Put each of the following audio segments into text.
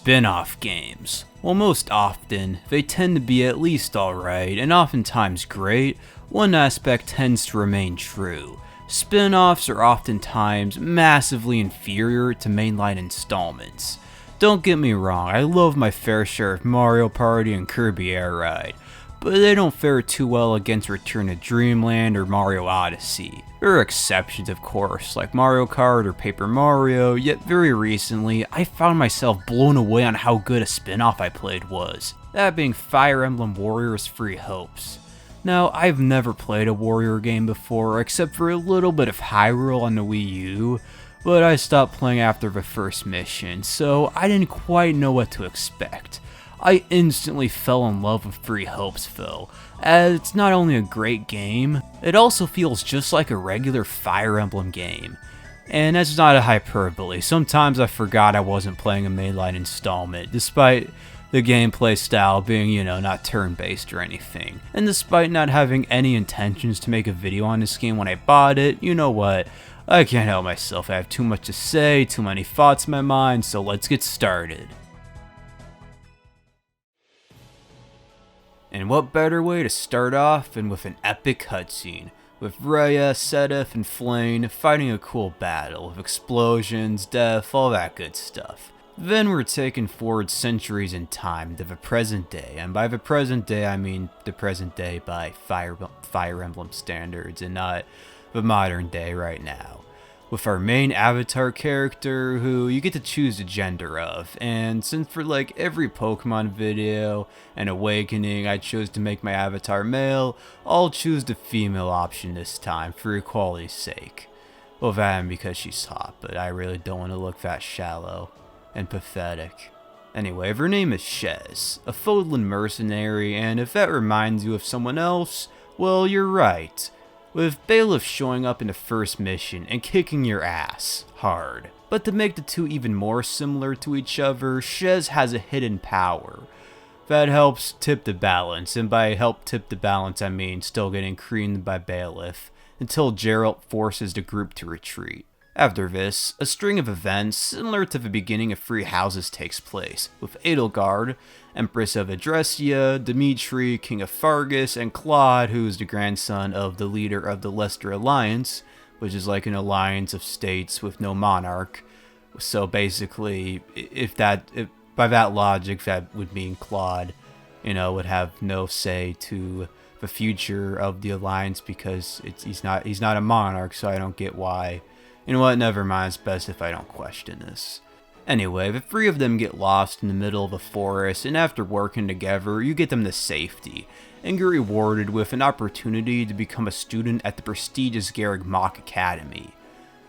Spin-off games. Well, most often, they tend to be at least alright, and oftentimes great. One aspect tends to remain true. Spin-offs are oftentimes massively inferior to mainline installments. Don't get me wrong, I love my fair share of Mario Party and Kirby Air Ride, but they don't fare too well against Return to Dreamland or Mario Odyssey. There are exceptions, of course, like Mario Kart or Paper Mario, yet very recently, I found myself blown away on how good a spin-off I played was, that being Fire Emblem Warriors Free Hopes. Now, I've never played a Warrior game before, except for a little bit of Hyrule on the Wii U, but I stopped playing after the first mission, so I didn't quite know what to expect. I instantly fell in love with Free Hopes though, as it's not only a great game, it also feels just like a regular Fire Emblem game. And that's not a hyperbole, sometimes I forgot I wasn't playing a mainline installment, despite the gameplay style being, not turn-based or anything. And despite not having any intentions to make a video on this game when I bought it, you know what, I can't help myself, I have too much to say, too many thoughts in my mind, so let's get started. And what better way to start off than with an epic cutscene, with Rhea, Sedith, and Flayn fighting a cool battle, with explosions, death, all that good stuff. Then we're taken forward centuries in time to the present day, and by the present day I mean the present day by Fire Emblem standards, and not the modern day right now. With our main avatar character, who you get to choose the gender of, and since for like every Pokemon video and Awakening I chose to make my avatar male, I'll choose the female option this time for equality's sake. Well, that and because she's hot, but I really don't want to look that shallow and pathetic. Anyway, her name is Shez, a Fodlan mercenary, and if that reminds you of someone else, well, you're right. With Bailiff showing up in the first mission and kicking your ass hard. But to make the two even more similar to each other, Shez has a hidden power that helps tip the balance, and by help tip the balance I mean still getting creamed by Bailiff, until Geralt forces the group to retreat. After this, a string of events similar to the beginning of Free Houses takes place, with Edelgard, Empress of Adressia, Dimitri, King of Fargus, and Claude, who is the grandson of the leader of the Leicester Alliance, which is like an alliance of states with no monarch. So basically, if by that logic, that would mean Claude, would have no say to the future of the alliance because he's not a monarch, so I don't get why. You know what, never mind, it's best if I don't question this. Anyway, the three of them get lost in the middle of a forest, and after working together, you get them to safety, and get rewarded with an opportunity to become a student at the prestigious Garreg Mach Academy.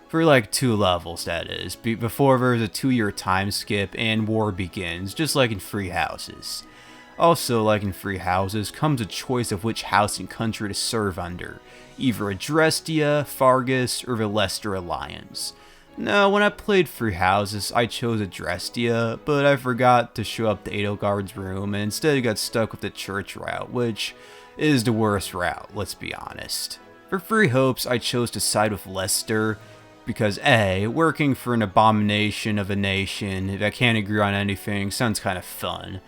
For like 2 levels, that is, before there's a 2-year time skip and war begins, just like in Free Houses. Also, like in Free Houses, comes a choice of which house and country to serve under, either Adrestia, Fargus, or the Leicester Alliance. Now, when I played Free Houses, I chose Adrestia, but I forgot to show up to Edelgard's room and instead got stuck with the church route, which is the worst route, let's be honest. For Free Hopes, I chose to side with Leicester, because A, working for an abomination of a nation that can't agree on anything sounds kind of fun.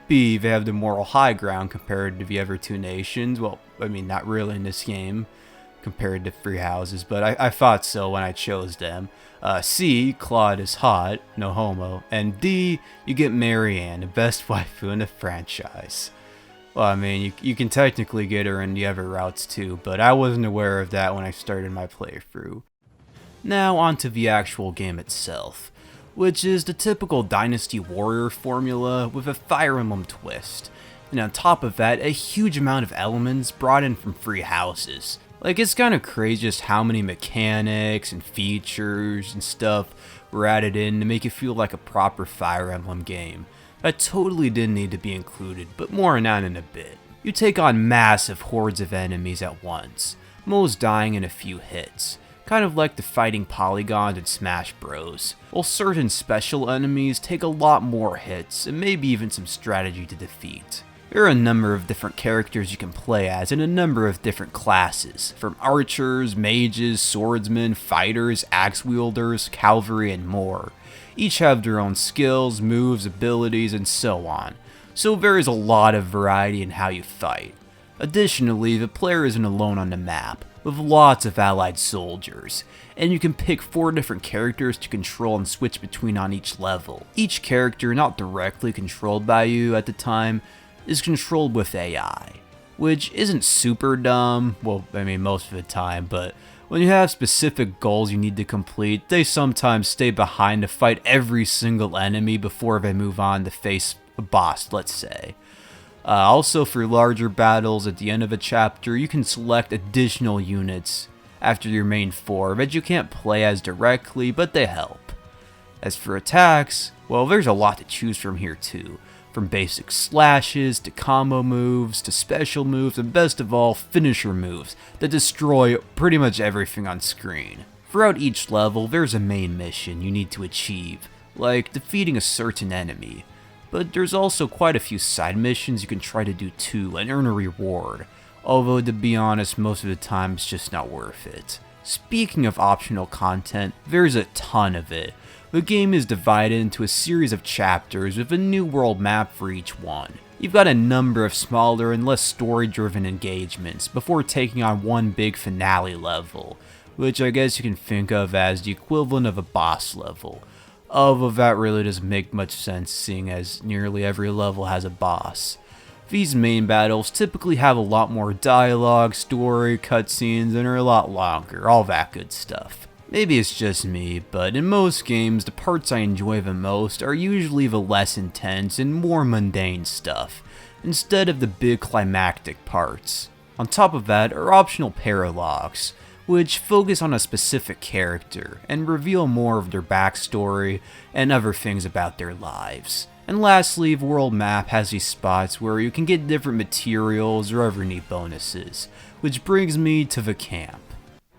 B, they have the moral high ground compared to the other 2 nations. Well, I mean, not really in this game compared to Free Houses, but I thought so when I chose them. C, Claude is hot, no homo. And D, you get Marianne, the best waifu in the franchise. Well, I mean, you can technically get her in the other routes too, but I wasn't aware of that when I started my playthrough. Now onto the actual game itself, which is the typical Dynasty Warrior formula with a Fire Emblem twist. And on top of that, a huge amount of elements brought in from Free Houses. Like, it's kind of crazy just how many mechanics and features and stuff were added in to make it feel like a proper Fire Emblem game. That totally didn't need to be included, but more on that in a bit. You take on massive hordes of enemies at once, most dying in a few hits. Kind of like the fighting polygons in Smash Bros, while certain special enemies take a lot more hits and maybe even some strategy to defeat. There are a number of different characters you can play as and a number of different classes, from archers, mages, swordsmen, fighters, axe wielders, cavalry, and more. Each have their own skills, moves, abilities, and so on, so there is a lot of variety in how you fight. Additionally, the player isn't alone on the map, with lots of allied soldiers, and you can pick 4 different characters to control and switch between on each level. Each character not directly controlled by you at the time is controlled with AI, which isn't super dumb, well, I mean most of the time, but when you have specific goals you need to complete, they sometimes stay behind to fight every single enemy before they move on to face a boss, let's say. Also, for larger battles at the end of a chapter, you can select additional units after your main 4 that you can't play as directly, but they help. As for attacks, well, there's a lot to choose from here too. From basic slashes, to combo moves, to special moves, and best of all, finisher moves that destroy pretty much everything on screen. Throughout each level, there's a main mission you need to achieve, like defeating a certain enemy. But there's also quite a few side missions you can try to do too and earn a reward, although to be honest, most of the time it's just not worth it. Speaking of optional content, there's a ton of it. The game is divided into a series of chapters with a new world map for each one. You've got a number of smaller and less story-driven engagements before taking on one big finale level, which I guess you can think of as the equivalent of a boss level. Although that really doesn't make much sense seeing as nearly every level has a boss. These main battles typically have a lot more dialogue, story, cutscenes, and are a lot longer, all that good stuff. Maybe it's just me, but in most games, the parts I enjoy the most are usually the less intense and more mundane stuff, instead of the big climactic parts. On top of that are optional paralogs, which focus on a specific character and reveal more of their backstory and other things about their lives. And lastly, the world map has these spots where you can get different materials or other neat bonuses, which brings me to the camp.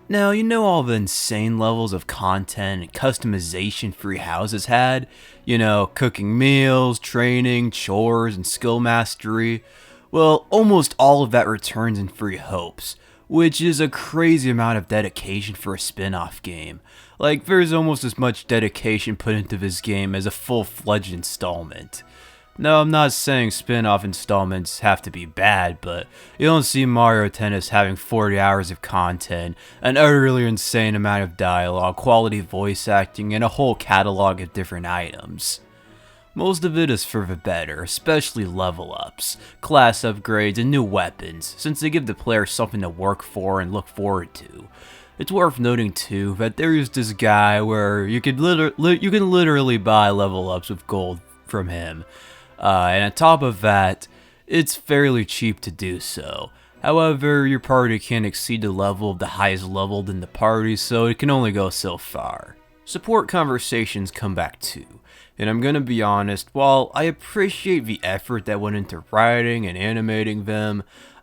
Now, you know all the insane levels of content and customization free houses had? You know, cooking meals, training, chores, and skill mastery. Well, almost all of that returns in Free Hopes, which is a crazy amount of dedication for a spin-off game. Like, there's almost as much dedication put into this game as a full-fledged installment. No, I'm not saying spin-off installments have to be bad, but you don't see Mario Tennis having 40 hours of content, an utterly insane amount of dialogue, quality voice acting, and a whole catalog of different items. Most of it is for the better, especially level ups, class upgrades, and new weapons, since they give the player something to work for and look forward to. It's worth noting too that there's this guy where you can literally buy level ups with gold from him, and on top of that, it's fairly cheap to do so. However, your party can't exceed the level of the highest leveled in the party, so it can only go so far. Support conversations come back too. And I'm gonna be honest, while I appreciate the effort that went into writing and animating them,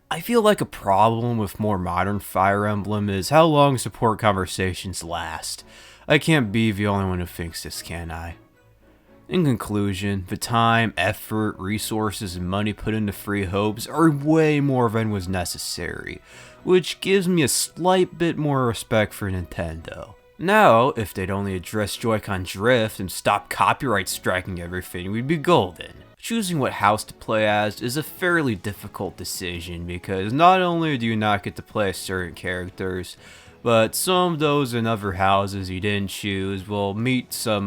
I feel like a problem with more modern Fire Emblem is how long support conversations last. I can't be the only one who thinks this, can I? In conclusion, the time, effort, resources, and money put into Free Hopes are way more than was necessary, which gives me a slight bit more respect for Nintendo. Now, if they'd only address Joy-Con drift and stop copyright striking everything, we'd be golden. Choosing what house to play as is a fairly difficult decision because not only do you not get to play as certain characters, but some of those in other houses you didn't choose will meet some,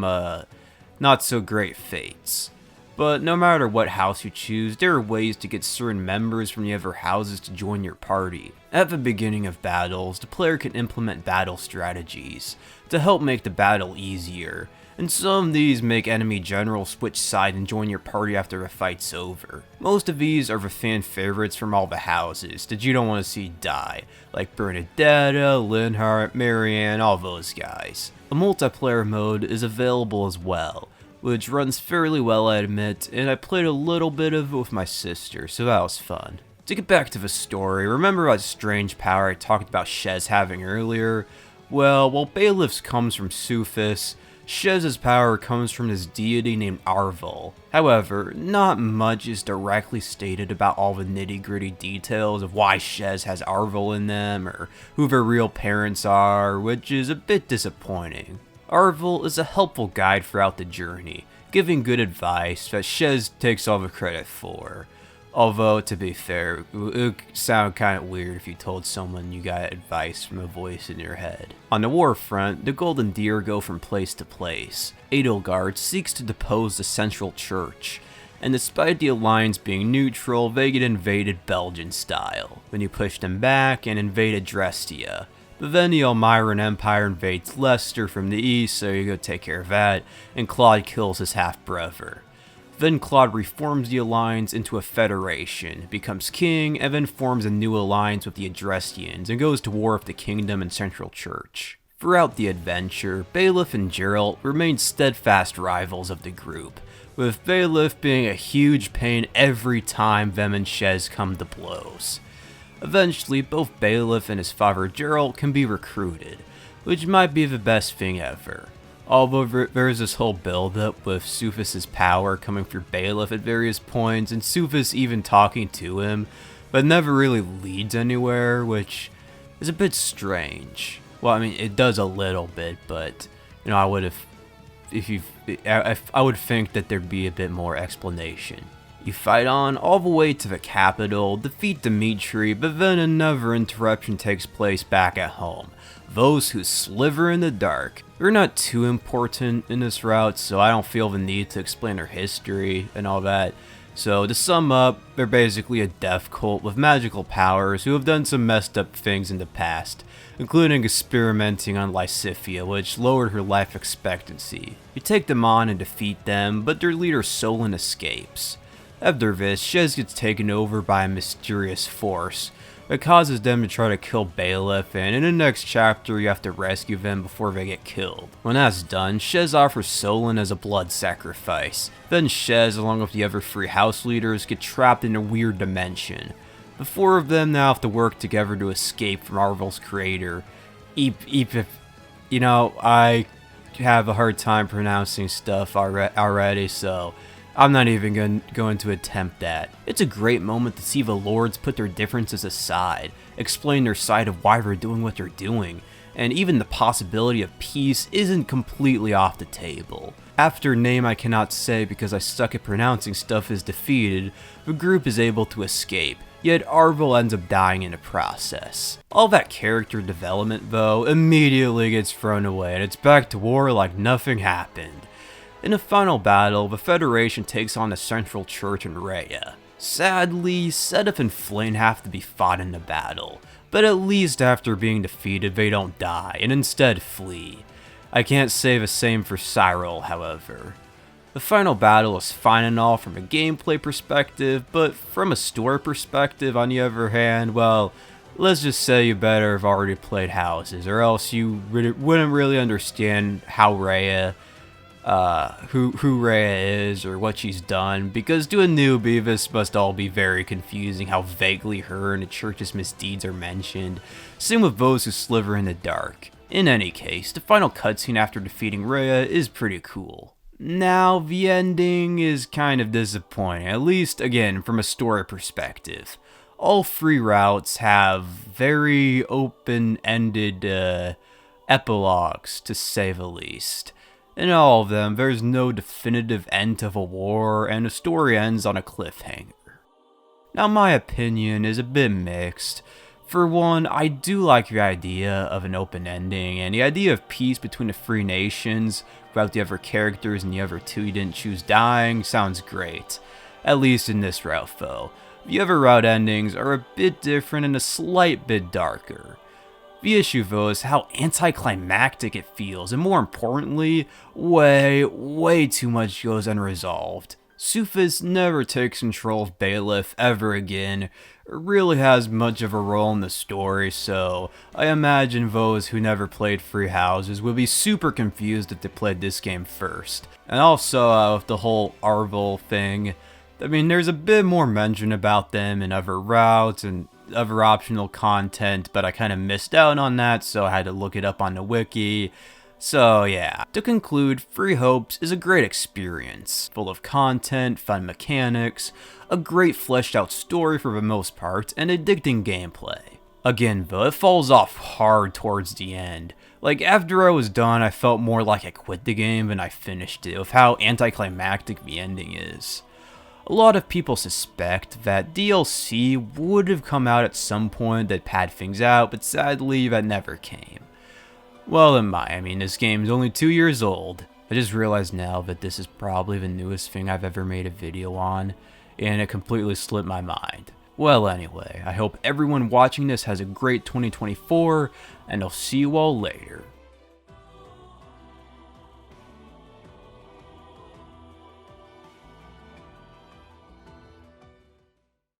not so great fates. But no matter what house you choose, there are ways to get certain members from the other houses to join your party. At the beginning of battles, the player can implement battle strategies to help make the battle easier, and some of these make enemy generals switch side and join your party after the fight's over. Most of these are the fan favorites from all the houses that you don't want to see die, like Bernadetta, Linhardt, Marianne, all those guys. A multiplayer mode is available as well, which runs fairly well, I admit, and I played a little bit of it with my sister, so that was fun. To get back to the story, remember that strange power I talked about Shez having earlier? Well, while Bailiff's comes from Sufis, Shez's power comes from this deity named Arvel. However, not much is directly stated about all the nitty-gritty details of why Shez has Arvel in them, or who their real parents are, which is a bit disappointing. Arvel is a helpful guide throughout the journey, giving good advice that Shez takes all the credit for. Although, to be fair, it would sound kind of weird if you told someone you got advice from a voice in your head. On the war front, the Golden Deer go from place to place. Edelgard seeks to depose the Central Church, and despite the Alliance being neutral, they get invaded Belgian style, when you push them back and invade Adrestia. But then the Elmyran Empire invades Leicester from the east, so you go take care of that, and Claude kills his half-brother. Then Claude reforms the Alliance into a federation, becomes king, and then forms a new alliance with the Adrestians and goes to war with the Kingdom and Central Church. Throughout the adventure, Bailiff and Geralt remain steadfast rivals of the group, with Bailiff being a huge pain every time them and Shez come to blows. Eventually, both Bailiff and his father Geralt can be recruited, which might be the best thing ever. Although there's this whole build-up with Sufis' power coming through Bailiff at various points, and Sufis even talking to him, but never really leads anywhere, which is a bit strange. Well, I mean, it does a little bit, but, you know, I would think that there'd be a bit more explanation. You fight on all the way to the capital, defeat Dimitri, but then another interruption takes place back at home. Those who sliver in the dark. They're not too important in this route, so I don't feel the need to explain their history and all that. So to sum up, they're basically a death cult with magical powers who have done some messed up things in the past, including experimenting on Lysithea, which lowered her life expectancy. You take them on and defeat them, but their leader Solon escapes. After this, Shez gets taken over by a mysterious force that causes them to try to kill Bailiff, and in the next chapter you have to rescue them before they get killed. When that's done, Shez offers Solon as a blood sacrifice. Then Shez, along with the other 3 house leaders, get trapped in a weird dimension. The 4 of them now have to work together to escape from Arvel's creator. You know, I have a hard time pronouncing stuff already, so I'm not even going to attempt that. It's a great moment to see the lords put their differences aside, explain their side of why they're doing what they're doing, and even the possibility of peace isn't completely off the table. After name I cannot say because I suck at pronouncing stuff is defeated, the group is able to escape, yet Arvel ends up dying in the process. All that character development, though, immediately gets thrown away, and it's back to war like nothing happened. In the final battle, the Federation takes on the Central Church and Rhea. Sadly, Sedith and Flynn have to be fought in the battle, but at least after being defeated they don't die, and instead flee. I can't say the same for Cyril, however. The final battle is fine and all from a gameplay perspective, but from a story perspective, on the other hand, well, let's just say you better have already played Houses, or else you wouldn't really understand how Rhea, who Rhea is or what she's done, because to a newbie this must all be very confusing how vaguely her and the church's misdeeds are mentioned. Same with those who sliver in the dark. In any case, the final cutscene after defeating Rhea is pretty cool. Now, the ending is kind of disappointing, at least, again, from a story perspective. All 3 routes have very open-ended epilogues, to say the least. In all of them, there's no definitive end to the war, and the story ends on a cliffhanger. Now, my opinion is a bit mixed. For one, I do like the idea of an open ending, and the idea of peace between the 3 nations, without the other characters and the other 2 you didn't choose dying, sounds great. At least in this route, though. The other route endings are a bit different and a slight bit darker. The issue, though, is how anticlimactic it feels, and more importantly, way too much goes unresolved. Sufis never takes control of Bailiff ever again, or really has much of a role in the story, so I imagine those who never played 3 Houses will be super confused if they played this game first. And also, with the whole Arvel thing, I mean, there's a bit more mention about them in other routes and other optional content, but I kind of missed out on that, so I had to look it up on the wiki. So yeah, to conclude, Free Hopes is a great experience, full of content, fun mechanics, a great fleshed out story for the most part, and addicting gameplay. Again though, it falls off hard towards the end. Like, after I was done, I felt more like I quit the game than I finished it, with how anticlimactic the ending is. A lot of people suspect that DLC would have come out at some point that pad things out, but sadly that never came. Well, I mean, this game's only 2 years old. I just realized now that this is probably the newest thing I've ever made a video on, and it completely slipped my mind. Well, anyway, I hope everyone watching this has a great 2024, and I'll see you all later.